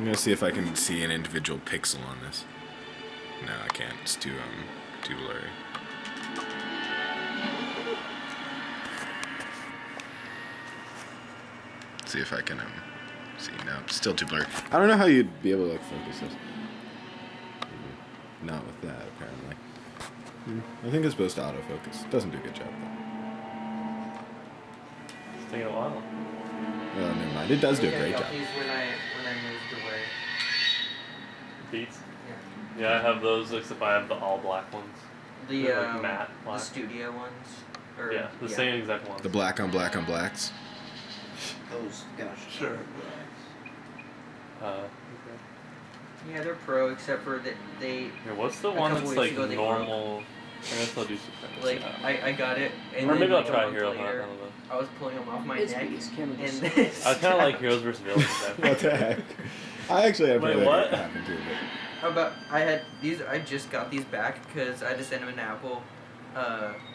I'm gonna see if I can see an individual pixel on this. No, I can't. It's too blurry. See if I can see. No, it's still too blurry. I don't know how you'd be able to like focus this. Not with that, apparently. I think it's supposed to autofocus. Doesn't do a good job though. It's taking a while. Well, never mind. It does do a great job. When I moved away. Beats? Yeah. Yeah, I have those, except I have the all black ones. The like matte black. the studio ones. Or, yeah, the same exact ones. The black on blacks. Those, gosh. Sure. Okay. Yeah, they're pro, except for that they. Here, what's the one that's like normal? I guess I'll do some. Like I got it, and or then maybe like, I'll try a month Hero. later, I was pulling them off my It's neck, beast, and I kind of like Heroes vs Villains. What the heck? I actually have Wait, no idea what? what happened to it. How about I had these? I just got these back because I just sent them an Apple,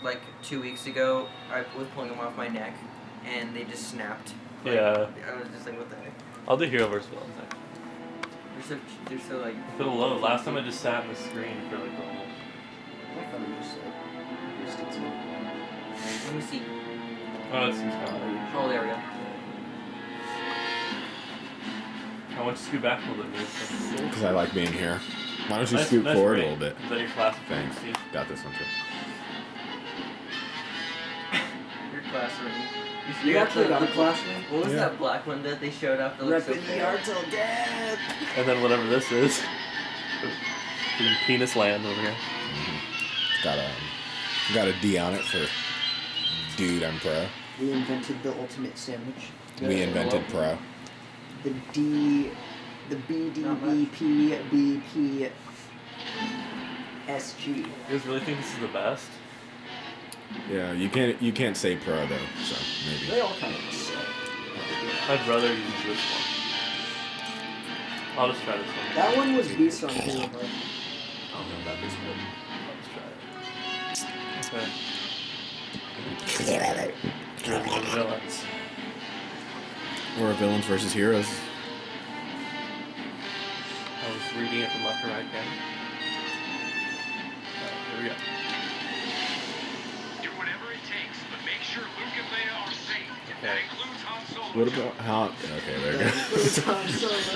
like 2 weeks ago. I was pulling them off my neck, and they just snapped. Like, Yeah. I was just like, what the heck? I'll do Hero vs Villains. They're so like. Feel low. Last time I just sat in the screen for like almost. I thought it was like wasted some. Let me see. Oh, that seems kind of. Oh, there we go. I want you to scoot back a little bit. Because I like being here. Why don't you Nice- scoot nice forward ring. a little bit? Is that your classic? Thanks. See? Got this one too. Your class ring. You actually got a class ring? What was Yeah. that black one that they showed off that looked so Repping the cool? art till death. And then whatever this is. In penis land over here. It's got a D on it for dude. I'm pro. We invented the ultimate sandwich. We invented pro. The D, the BDBPBP SG. You guys really think this is the best? Yeah, you can't say pro though, so maybe. They all kind of suck. I'd rather use this one. I'll just try this one. That one was beast on Hero Hard. I don't know about this one. I'll just try it. Okay. Villains. Or villains versus heroes. I was reading it from left to right again. Here we go. Do whatever it takes, but make sure Luke and Leia are safe. That Okay. includes Han Solo. What about how? Okay, there you go.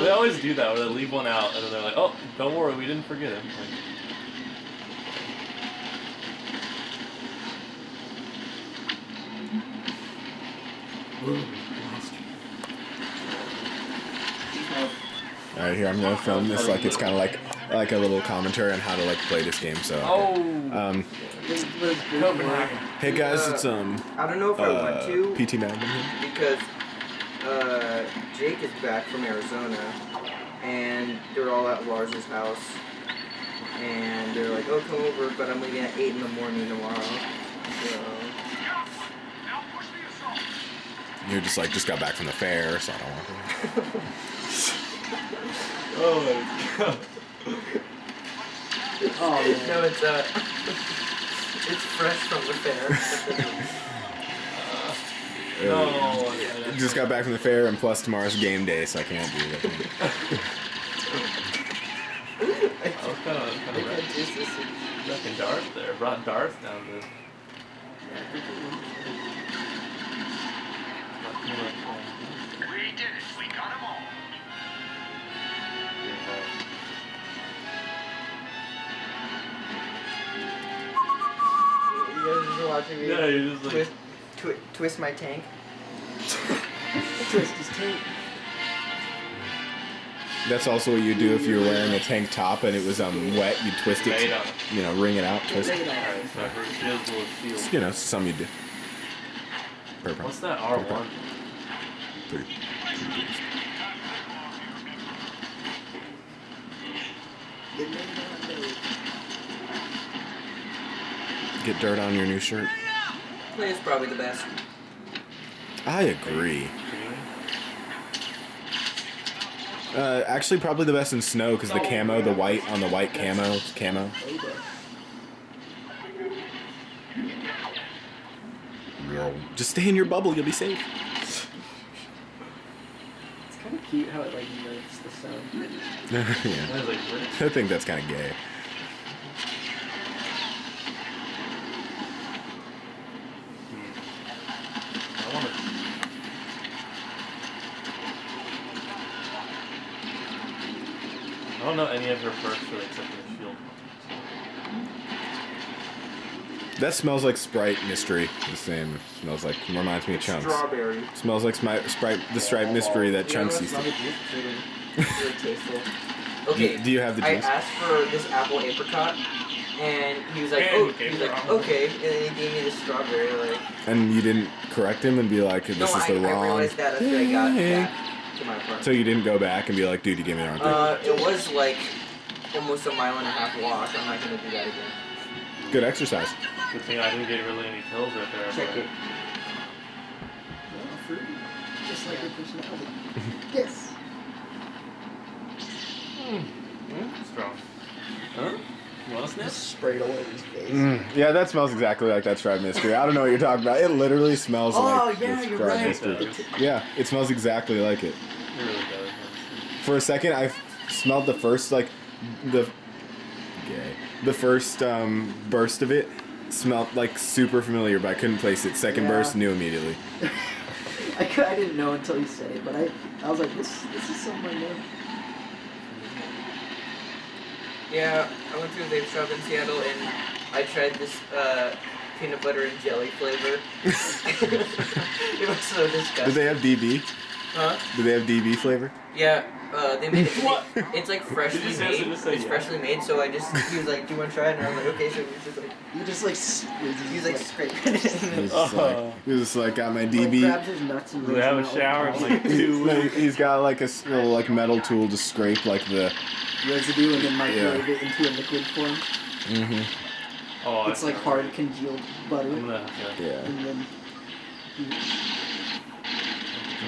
They always do that, where they leave one out, and then they're like, "Oh, don't worry, we didn't forget him." Like, All right, here I'm gonna film this like it's kind of like a little commentary on how to like play this game. So. oh, Copenhagen. Hey guys, it's I don't know if I want to PT Magnum here. because Jake is back from Arizona, and they're all at Lars's house, and they're like, "Oh, come over," but I'm leaving at 8 in the morning tomorrow. So. Now push the assault. You're just got back from the fair, so I don't want to. Oh my god. Oh, man. No, it's fresh from the fair. No, Just got back from the fair, and plus tomorrow's game day, so I can't do that. I was kind of wrecking Darth there. Brought Darth down to. We did it. We got them all. You guys just watching me Yeah, you're just like. twist my tank? Twist his tank. That's also what you do if you're wearing a tank top and it was wet. You twist it, Made up. wring it out, twist Take it. it off. Alright, so her shields will shield. You know, some you do. Purple. What's that R1? Pretty. Get made on those. Get dirt on your new shirt. Play is probably the best. I agree. Actually, probably the best in snow because the camo, the white on the white camo, it's camo. Just stay in your bubble, you'll be safe. It's kind of cute how it like nerfs the sound. Yeah. I was like, what? I think that's kind of gay. I want to. I don't know any of her perks really except for the shield. That smells like Sprite Mystery. The same. Smells like, reminds me of Chunks. Strawberry. Smells like Sprite, the Sprite Mystery that Chunks used to. Really tasteful. Okay. Do you have the I juice? asked for this apple apricot, and he was like, okay, and then he gave me the strawberry, like. And you didn't correct him and be like, this is the I wrong. realized that after I got back to my apartment. So you didn't go back and be like, dude, you gave me the wrong thing. It was like almost a mile and a half walk. I'm not gonna do that again. Good exercise. Good thing I didn't get really any kills right there. Check it. Well, fruity. Just like your personality. Yes. Strong. Huh? You want a sniff? Just sprayed all over his face. Yeah, that smells exactly like that Sprite Mystery. I don't know what you're talking about. It literally smells like yeah, the you're Sprite right. Mystery. Yeah, it smells exactly like it. It really does. For a second, I smelled the first, like, the first burst of it smelled, like, super familiar, but I couldn't place it. Second Yeah. burst, knew immediately. I didn't know until you said it, but I was like, this is something I know. Yeah, I went to a vape shop in Seattle and I tried this peanut butter and jelly flavor. It was so disgusting. Did they have DB? Huh? Did they have DB flavor? Yeah, they made it. What? It's like freshly Did you made. seriously just say It's yeah? freshly made, so he was like, "Do you want to try it?" And I was like, "Okay." So he was just like, You just like, he's like scraping it. He was just like, got my Like, DB. grabs his nuts and Do they have a shower in like 2 weeks? He's got like a little like metal tool to scrape like the. residue and then microwave it into a liquid form. Mm-hmm. Oh, It's like hard congealed butter, I'm gonna, yeah. Yeah. and then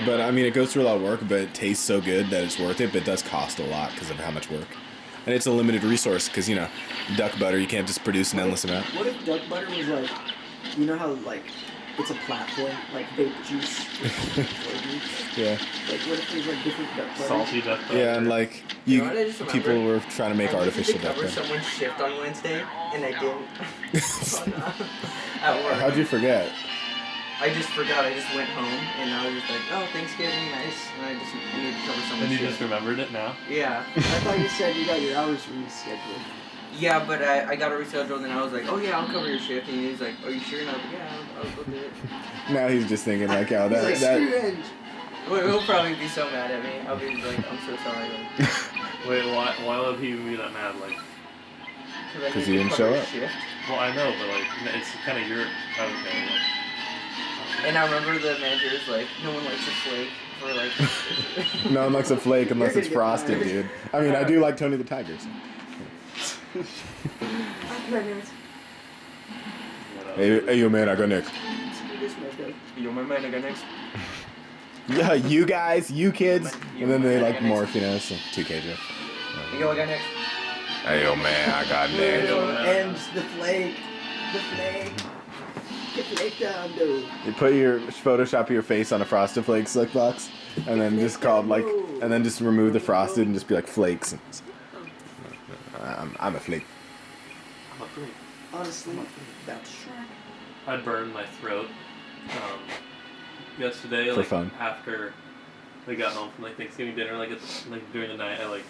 But I mean, it goes through a lot of work, but it tastes so good that it's worth it. But it does cost a lot because of how much work, and it's a limited resource because you know, duck butter you can't just produce an endless amount. What if duck butter was like, you know how like it's a platform, like vape juice. Yeah. Like what if there's like different duck butter? Salty duck butter. Yeah, and like You know what I just people remembered? were trying to make I artificial needed to duck cover butter. someone's shift on Wednesday, and I didn't. At work. How'd you forget? I just forgot. I just went home, and I was just like, "Oh, Thanksgiving, nice." And I need to cover And someone's you shift. just remembered it now? Yeah. I thought you said you got your hours rescheduled. Yeah, but I got a rescheduled, and I was like, "Oh yeah, I'll cover your shift." And he was like, "Are you sure?" And I was like, "Yeah, I'll go do it." Now he's just thinking like, oh, He's like, that. screw Edge. Well, he'll probably be so mad at me. I'll be like, "I'm so sorry." Like, Wait, why would he be that mad? Like, I 'Cause need he to didn't cover show his up. shift. well, I know, but like, it's kind of your. Okay. And I remember the manager was like, "No one likes a flake for like." No one likes a flake unless You're it's gonna get frosted, fired. dude. I mean, I do like Tony the Tiger. So. Hey, yo, man, I got next. Yo, my man, I got next. Yeah, you guys, you kids, and then they like morph, you know, so 2K joke. Yo, I got next. Hey, yo, man, I got next. And the flake. The flake. Get the flake down, dude. You put your Photoshop your face on a Frosted Flakes slick box, and then just called like, and then just remove the frosted and just be like flakes. I'm a flake. Honestly, that's Shrek. I burned my throat yesterday, For like fun. after we got home from like Thanksgiving dinner, like during the night, I like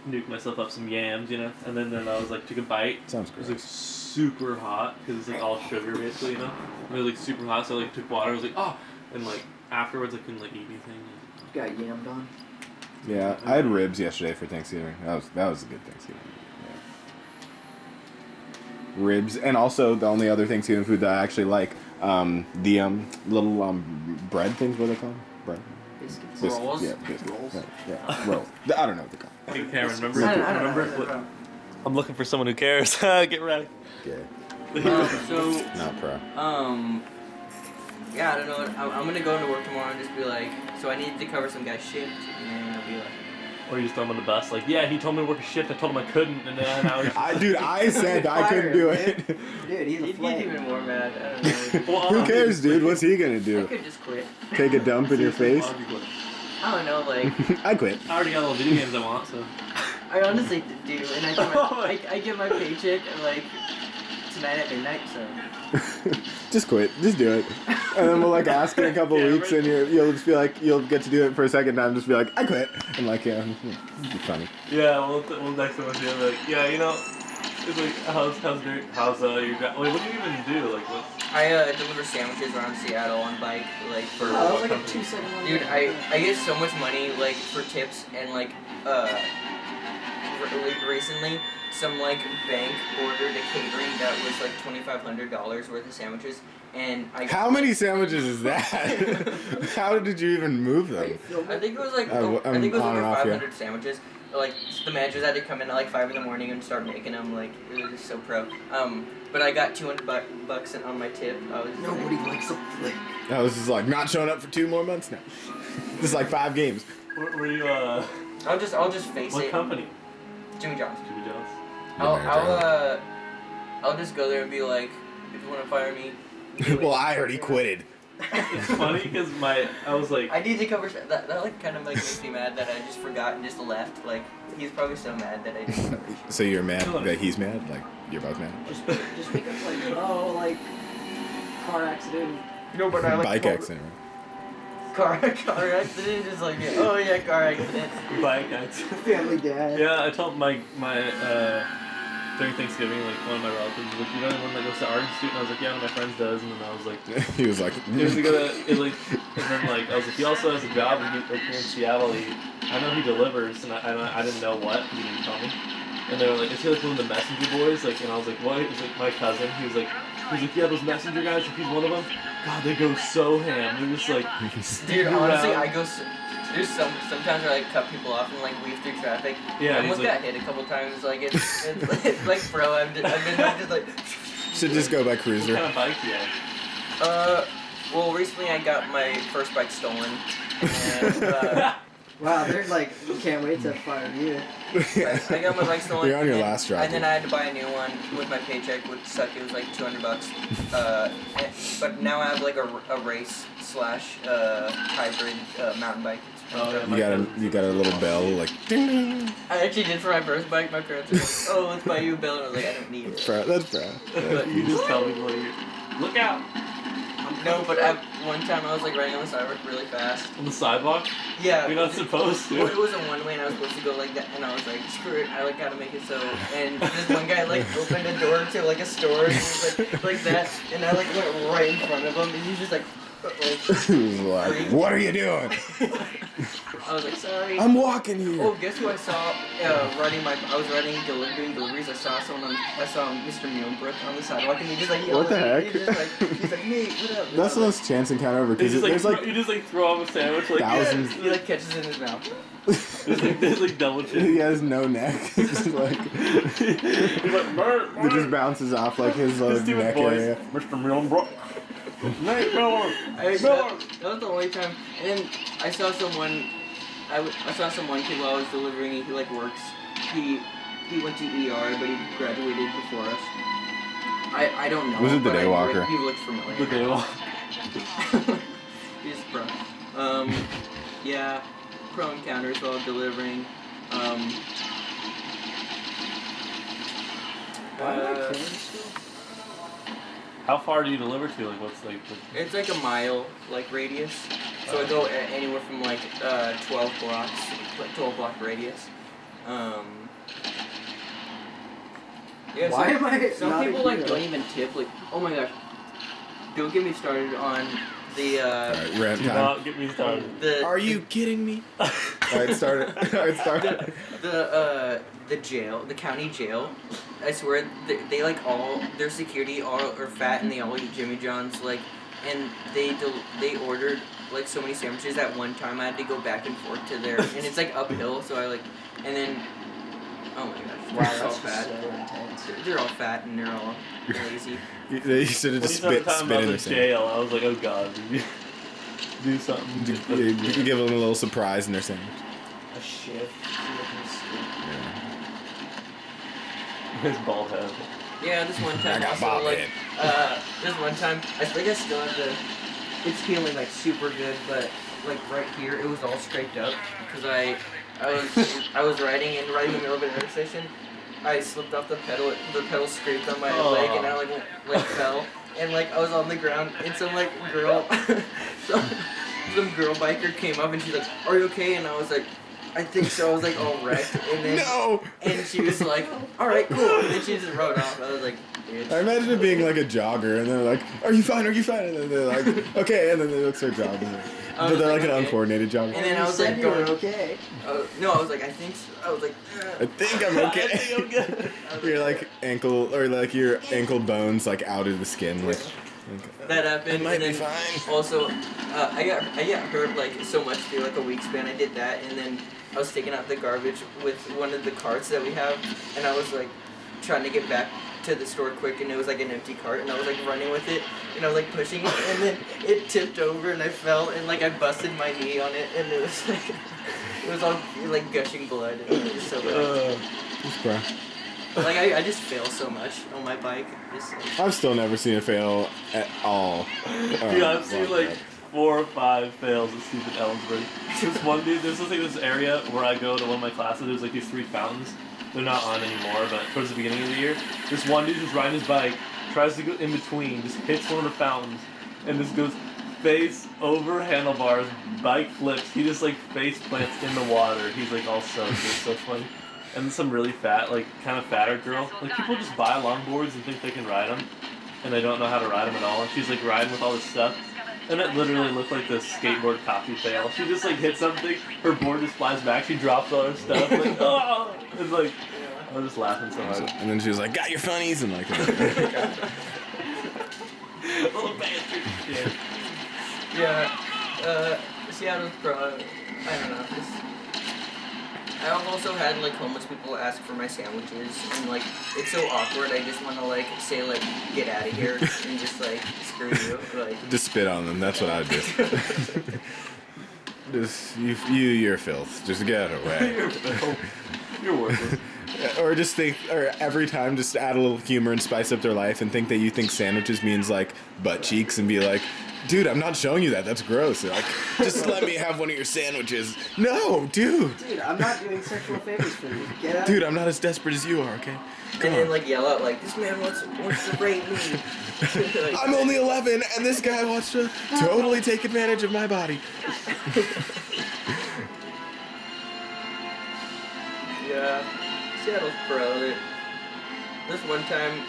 nuked myself up some yams, you know, and then I was like took a bite. Sounds It was great. like super hot because it's like all sugar basically, you know. And it was like super hot, so I like took water. I was like, oh, and like afterwards I couldn't like eat anything. Got yammed on. Yeah, I had ribs yesterday for Thanksgiving. That was a good Thanksgiving. Yeah. Ribs, and also the only other Thanksgiving food that I actually like, the little bread things. What are they called? Bread. Biscuits. Biscuits, Rolls? Yeah, biscuits. Rolls. Yeah, rolls. I don't know what they're called. Hey Cameron, I don't remember? know. I'm looking for someone who cares. Get ready. Yeah, So, not pro. yeah, I don't know. I'm gonna go into work tomorrow and just be like, so I need to cover some guy's shift, and then I'll be like, Or you just throw him on the bus, like, yeah, he told me to work a shift. I told him I couldn't, and then now he's Dude, I said I couldn't do it. Dude, he's a he'd get flake. even more mad. I don't know. Well, Who cares, dude? What's he gonna I do? could just quit. Take a dump in your face? I don't know, like I quit. I already got all the video games I want, so. I honestly do, and I get my paycheck like tonight at midnight, so. Just quit. Just do it. And then we'll like ask in a couple Yeah, weeks, right. and you'll just be like, you'll get to do it for a second time. Just be like, I quit. And like, yeah, it'd be funny. Yeah, we'll next time we'll be like, yeah, you know, it's like, how's your job? Like, what do you even do? Like, what? I deliver sandwiches around Seattle on bike, like for. Oh, that was what like a company? 2-second one. Dude, I get so much money like for tips and like recently some like bank ordered a catering that was like $2,500 worth of sandwiches, and I. How many sandwiches is that? How did you even move them? I think it was like I'm I think it was on over and off here. 500 sandwiches. Like the managers had to come in at like 5 in the morning and start making them. Like it was just so pro. But I got $200 on my tip. I was just Nobody likes a flick. I was just like, not showing up for 2 more months now. This is like 5 games. Were you, I'll just face what it. company? Jimmy John's. Jimmy John's. I'll just go there and be like, if you want to fire me. you do it. Well, I already quitted. It's funny because I was like, I need to cover that like kind of like makes me mad that I just forgot and just left. Like he's probably so mad that I didn't cover shit. So you're mad that he's mad? Like, you're both mad? Just make up like, oh, like, car accident. No, but I like Bike accident. car accident. Just like oh yeah, car accident. bike accident. Family dad. Yeah, I told my during Thanksgiving, like one of my relatives was like, you know anyone that goes to art institute? And I was like, yeah, one of my friends does. And then I was like, He was like, he was gonna, and then like I was like, he also has a job and like here in Seattle. I know he delivers, and I didn't know what he didn't tell me. And they were like, is he like one of the messenger boys? Like, and I was like, what? He was like my cousin. He was like, yeah, those messenger guys. If he's one of them, God, they go so ham. They're just like, Dude, honestly, around. I go. There's sometimes I like cut people off and like weave through traffic. Yeah, I he's almost like- got hit a couple times. Like it's like bro, I'm just like. should just go by what cruiser. kind of bike do you have? Well, recently I got my first bike stolen, and Wow, they're like, can't wait to fire you. I got my bike stolen. You're on your and then- last drive. And then I had to buy a new one with my paycheck, which sucked. It was like $200. But now I have like a race / hybrid mountain bike. It's Oh, pretty yeah. dope. You got a little bell like ding ding. I actually did for my first bike. My parents were like, "Oh, let's buy you a bill," and I was like, "I don't need it." That's proud. But You just tell people, like, look out no, but at one time I was like riding on the sidewalk really fast. on the sidewalk. Yeah. You're not supposed Well, it to. was a one way and I was supposed to go like that, and I was like, screw it, I like gotta make it so. And this one guy like opened a door to like a store and he was like that, and I like went right in front of him, and he was just like He was like, what are you doing? I was like, sorry. I'm walking here. Oh, guess who I saw I was doing deliveries. I saw Mr. Milbrook on the sidewalk, and he just like yelled What the at me. heck? He's like, Nate, what up? That's the most chance encounter ever You because just like, there's like you just like throw him a sandwich like thousands. He like catches it in his mouth. There's like double he chin. has no neck. It's just like He's like, it just bounces off like his His stupid neck voice. area. Mr. Milbrook. Nate Miller. That was the only time. And then I saw someone. I saw some one kid while I was delivering. He like works. He went to ER, but he graduated before us. I don't know. Was it the but Daywalker? He looked familiar. The Daywalker. He's pro. Yeah, pro encounters while delivering. Why am I killing still? How far do you deliver to? Like, what's like? It's like a mile like radius. So I go anywhere from like 12 blocks, like 12-block radius. Yeah, Why am I some not a people like hero? don't even tip. Like, oh my gosh, don't get me started on the Alright, rant Do time. not get me started. the Are you kidding me? Alright, start it. Alright, start it. the jail, the county jail. I swear they like all their security all are fat and they all eat Jimmy John's like, and they ordered like so many sandwiches at one time. I had to go back and forth to there, and it's like uphill. So I like, and then oh my gosh, Wow, they're all that's fat. so intense. They're all fat and they're all lazy. You should have When just you started spit talking in about their the sandwich. jail, I was like, oh god, do something. You give them a little surprise in their sandwich. A shift. His bald head. Yeah, this one I time got also Bob like head. this one time I think I still have the. It's healing like super good, but like right here, it was all scraped up because I was riding and right in the middle of an intersection, I slipped off the pedal scraped on my leg and I like fell and like I was on the ground and some like girl, some girl biker came up and she's like, "Are you okay?" And I was like, "I think so." I was like all wrecked and then No! and she was like, "All right, cool," and then she just rode off. I was like, "Bitch." I imagine it being like a jogger, and they're like, "Are you fine? Are you fine?" And then they're like, "Okay," and then they look start jogging. But they're like an okay. uncoordinated jogger. And then I was said like, you were going, okay. no, I was like, I think so. I was like, I think I'm okay. I think I'm good. You're like ankle, or like your ankle bones like out of the skin. Like, that happened. I might and be then fine. Also, I got hurt like so much through like a week span. I did that, and then I was taking out the garbage with one of the carts that we have, and I was like trying to get back to the store quick, and it was like an empty cart, and I was like running with it, and I was like pushing it, and then it tipped over, and I fell, and like I busted my knee on it, and it was like it was all like gushing blood, and it was so bad. It's cry. Like I just fail so much on my bike. Just like, I've still never seen it fail at all. Dude, I've seen like 4 or 5 fails at stupid Ellensburg. This one dude, there's this area where I go to one of my classes, there's like these 3 fountains. They're not on anymore, but towards the beginning of the year, this one dude just riding his bike, tries to go in between, just hits one of the fountains, and just goes face over handlebars, bike flips, he just like face plants in the water. He's like all soaked, it's so funny. And then some really fat, like kind of fatter girl. Like people just buy longboards and think they can ride them, and they don't know how to ride them at all. And she's like riding with all this stuff, and it literally looked like the skateboard coffee fail. She just like hit something, her board just flies back, she drops all her stuff, like oh, and like I was just laughing so hard. And then she was like, "Got your funnies," and like. Little bastard. yeah, Seattle's pro. I don't know. I've also had like homeless people ask for my sandwiches, and like it's so awkward. I just want to like say like get out of here and just like screw you. Like Just spit on them. That's what I would do. Just you're filth. Just get away. You're worthless. Or just think, or every time, just add a little humor and spice up their life, and think that you think sandwiches means like butt cheeks, and be like, "Dude, I'm not showing you that. That's gross." They're like, "Just let me have one of your sandwiches." No, dude. Dude, I'm not doing sexual favors for you. Get out. Dude, I'm not as desperate as you are. Okay. Come and then on. like yell out like this man wants to rape me. Like, I'm only 11, and this guy wants to totally take advantage of my body. Yeah, Seattle's pro. This one time,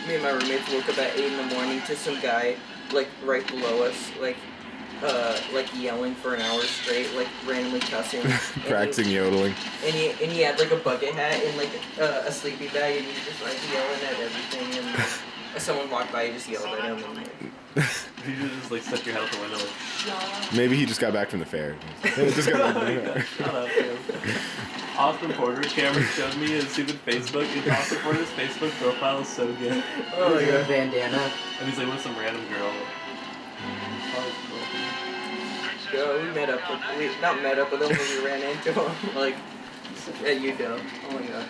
me and my roommates woke up at 8 in the morning to some guy like right below us, like yelling for an hour straight, like randomly cussing. Practicing yodeling. And he had like a bucket hat and like a sleeping bag, and he was just like yelling at everything. And someone walked by, he just yelled at him. And, like, You should just like stuck your head out the window like, Maybe he just got back from the fair. Just got back from the fair. shut up, man. Austin Porter, Cameron showed me his stupid Facebook, and Austin Porter's Facebook profile is so good. oh my With a god. bandana. And he's like with some random girl. Oh, it's cool. We met up with him when we ran into him, like, at UW. Oh my god.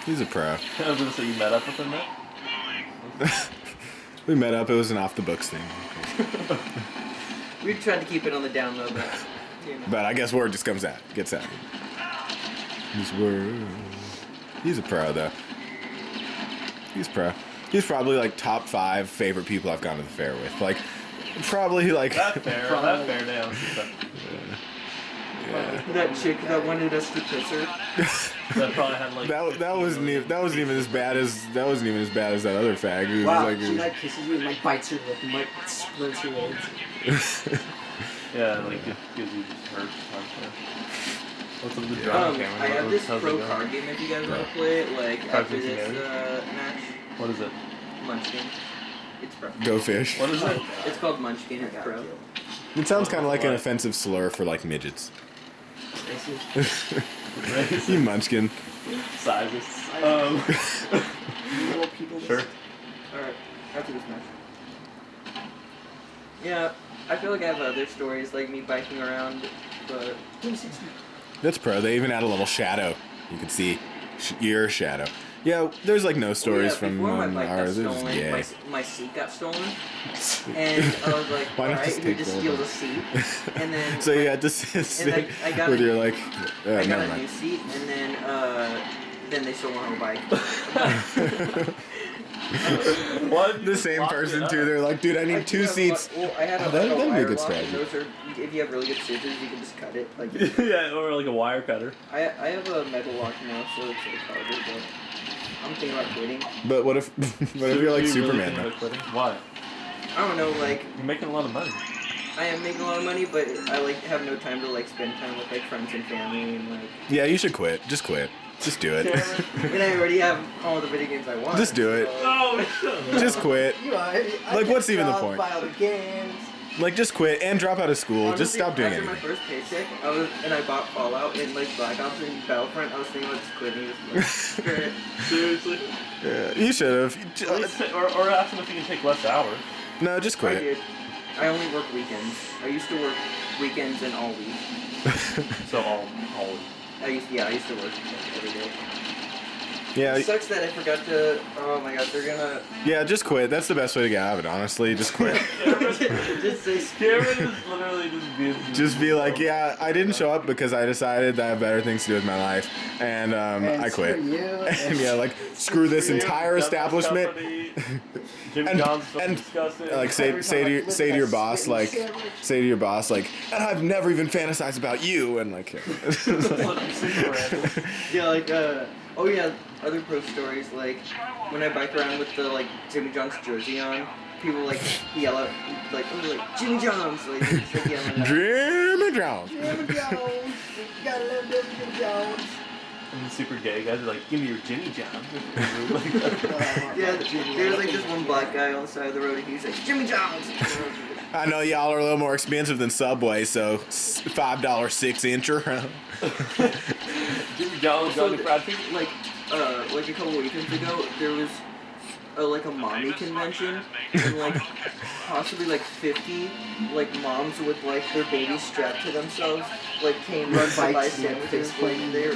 He's a pro. I was gonna say you met up with him now? We met up. It was an off the books thing. We tried to keep it on the down low, but, you know. But I guess word just comes out. Gets out. This word. He's a pro though. He's pro. He's probably like top 5 favorite people I've gone to the fair with. Like, probably like. That fair down. That chick that wanted us to kiss her. That probably had like. That wasn't even as bad as that other fag. Who was Wow, like, she like kisses you and like bites your lip and like splints your legs. Yeah, like it gives you just hurt. What's up with the drum, Cameron? I have this How's it pro going? card game if you guys want to play it, like Cards after Against this Humanity? match. What is it? Munchkin. It's pro. Go fish. What is it? It's called Munchkin, it's pro. It sounds kind of like an What? offensive slur for like midgets. Racist. You munchkin. Sizes. Little people. Sure. Alright, after this match. Yeah, I feel like I have other stories, like me biking around, but... That's pro. They even add a little shadow. You can see your shadow. Yeah, there's like no stories yeah, from before my bike got ours. It was, stolen, yeah. my seat got stolen, and I was like, Why not alright, just who take just both steal of the seat? And then So you my- had to sit I got with a- your like. I never got a mind. new seat, and then they stole my whole bike. What? The same person too. They're like, dude, I I need do two have a seats. Well, I had a, Oh, that'd be a wire good lock, and strategy. those are, if you have really good scissors, you can just cut it. Like, Yeah, or like a wire cutter. I have a metal lock now, so it's like harder, but I'm thinking about quitting. But what if you're like Superman though? Why? I don't know, like, You're making a lot of money. I am making a lot of money, but I like have no time to like spend time with like friends and family and like. Yeah, you should quit. Just quit. Just do it. And I already have all the video games I want. Just do it. so- Oh, Just quit. Like, what's even the point? Buy all the games. Like, just quit and drop out of school. Just Honestly, stop doing after anything. my first paycheck, I bought Fallout and like Black Ops and Battlefront. I was thinking about just quitting. Just like, screw it. seriously? Yeah, you should At least have. or ask him if he can take less hours. No, just I quit. did. I only work weekends. I used to work weekends and all week. So all. I used to work every day. Yeah, It sucks that I forgot to. Oh my god, they're gonna. yeah, just quit. That's the best way to get out of it. Honestly, just quit. just say Cameron is literally just being. Just be like, yeah, I didn't show up because I decided that I have better things to do with my life, and And I quit. screw you. And yeah, like screw this entire establishment. Jimmy And- John's and- disgusting. Like say to your boss like and I've never even fantasized about you and like Yeah, like, oh yeah, other pro stories, like, when I bike around with the, like, Jimmy John's jersey on, people, like, yell out, like, oh, like, Jimmy John's, like, they just, like, yelling at Jimmy Jones. Jimmy Jones. You gotta love them Jimmy Jones. And the super gay guys are like, give me your Jimmy John. Yeah, there's, like, this one black guy on the side of the road, and he's like, Jimmy John's! I know y'all are a little more expensive than Subway, so $5 6-incher. Jimmy John's So, Johnny Fried Chicken. like a couple weekends ago, there was like a mommy convention, and like possibly like 50 like moms with like their babies strapped to themselves like came run by Bikes, sandwiches. yeah, Like they were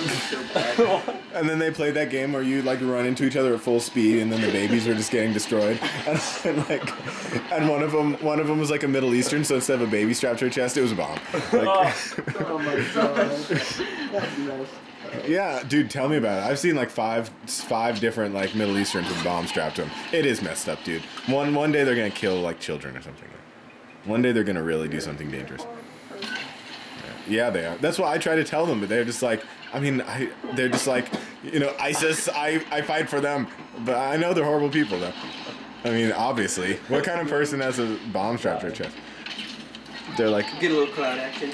so bad. And then they played that game where you like run into each other at full speed, and then the babies were just getting destroyed. And one of them was like a Middle Eastern, so instead of a baby strapped to her chest, it was a bomb. Like, Oh my god. That's nice. yeah, dude, tell me about it. I've seen like five different like Middle Easterns with bombs strapped to them. It is messed up, dude. One day they're gonna kill like children or something. One day they're gonna really do something dangerous. Yeah, they are. That's what I try to tell them, but they're just like, they're just like, you know, ISIS. I fight for them, but I know they're horrible people though. I mean, obviously, what kind of person has a bomb strapped to their chest? They're like, Get a little cloud action.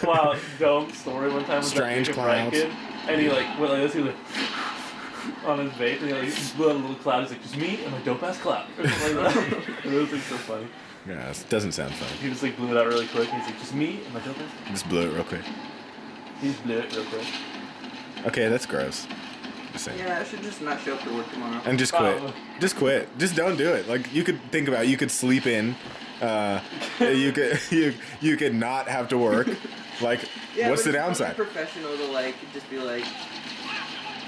Wow, dumb story one time with Strange that Frank clouds. kid, and he like went like this, he was like on his vape, and he like blew out a little cloud. He's like, just me and my dope ass cloud. Or something like that. It was like so funny. yeah, it doesn't sound fun. He just like blew it out really quick. He's like, just me and my dope ass. Just blew it real quick. He just blew it real quick. Okay, that's gross. Just saying. Yeah, I should just not show up to work tomorrow. And just quit. Wow. Just quit. Just don't do it. Like you could think about it. You could sleep in. You could not have to work. Like, Yeah, what's but the it's downside? probably professional to like just be like,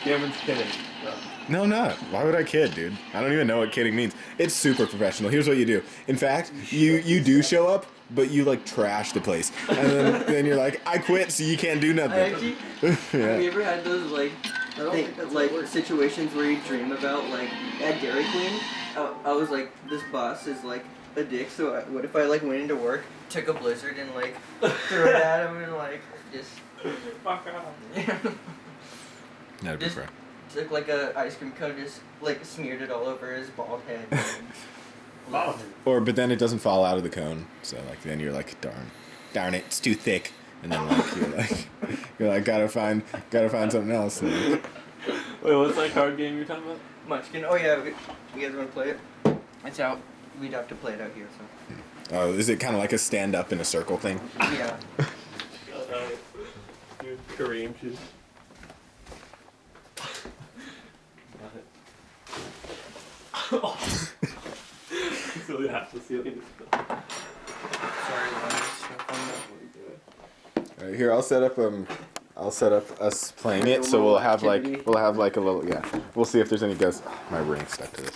Cameron's kidding. No, I'm not. Why would I kid, dude? I don't even know what kidding means. It's super professional. Here's what you do. In fact, you do show up, but you like trash the place, and then you're like, I quit, so you can't do I nothing. actually. Have Yeah. you ever had those like think that's like how it works. situations where you dream about like at Dairy Queen? I was like, this boss is like a dick. So what if I like went into work, took a blizzard, and like threw it at him, and like just Fuck off. That'd be Just- fair. took like a ice cream cone, just like smeared it all over his bald head. And, Wow. But then it doesn't fall out of the cone, so like then you're like, darn it, it's too thick, and then like you're like gotta find something else. And, like, Wait, what's that card game you're talking about? Munchkin. Oh yeah, you guys want to play it? It's out. We'd have to play it out here. So oh, is it kind of like a stand up in a circle thing? yeah. Dude, Kareem, she's. So we have to see it. Sorry, All right, here, I'll set up I'll set up us playing Yeah, it, a so little we'll have activity. like a little, yeah. We'll see if there's any ghosts. My ring stuck to this.